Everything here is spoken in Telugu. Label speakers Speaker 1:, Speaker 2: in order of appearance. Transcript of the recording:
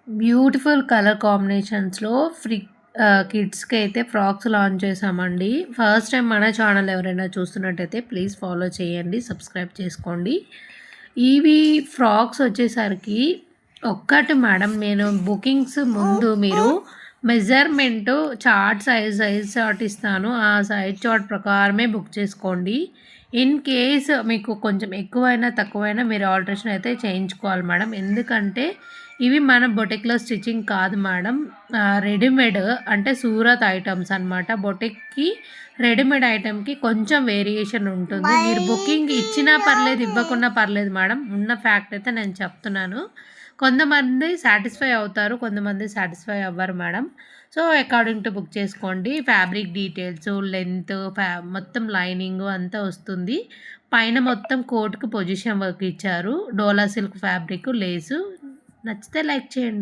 Speaker 1: బ్యూటిఫుల్ కలర్ కాంబినేషన్స్‌లో కిడ్స్‌కి అయితే ఫ్రాక్స్ లాంచ్ చేశామండి. ఫస్ట్ టైం మన ఛానల్ ఎవరైనా చూస్తున్నట్టయితే ప్లీజ్ ఫాలో చేయండి. సబ్స్క్రైబ్ చేసుకోండి. ఇవి ఫ్రాక్స్ వచ్చేసరికి ఒక్కటి మేడం, నేను బుకింగ్స్ ముందు మీరు మెజర్‌మెంట్ సైజ్ చార్ట్ ఇస్తాను. ఆ సైజ్ చార్ట్ ప్రకారమే బుక్ చేసుకోండి. ఇన్ కేస్ మీకు కొంచెం ఎక్కువైనా, తక్కువైనా మీరు ఆల్టరేషన్ అయితే చేయించుకోవాలి మేడం. ఎందుకంటే ఇవి మన బొటిక్‌లో స్టిచ్చింగ్ కాదు మేడం. రెడీమేడ్ అంటే సూరత్ ఐటెమ్స్ అనమాట. బొటిక్‌కి రెడీమేడ్ ఐటెమ్‌కి కొంచెం వేరియేషన్ ఉంటుంది. మీరు బుకింగ్ ఇచ్చినా పర్లేదు, ఇవ్వకున్నా పర్లేదు మేడం. ఉన్న ఫ్యాక్ట్ అయితే నేను చెప్తున్నాను. కొంతమంది సాటిస్ఫై అవుతారు, కొంతమంది సాటిస్ఫై అవ్వరు madam. So, according to book చేసుకోండి. ఫ్యాబ్రిక్ డీటెయిల్స్, లెంత్, మొత్తం లైనింగు అంతా వస్తుంది. పైన మొత్తం కోట్‌కి పొజిషన్ వర్క్ ఇచ్చారు. డోలా సిల్క్ ఫ్యాబ్రిక్, లేసు. నచ్చితే లైక్ చేయండి.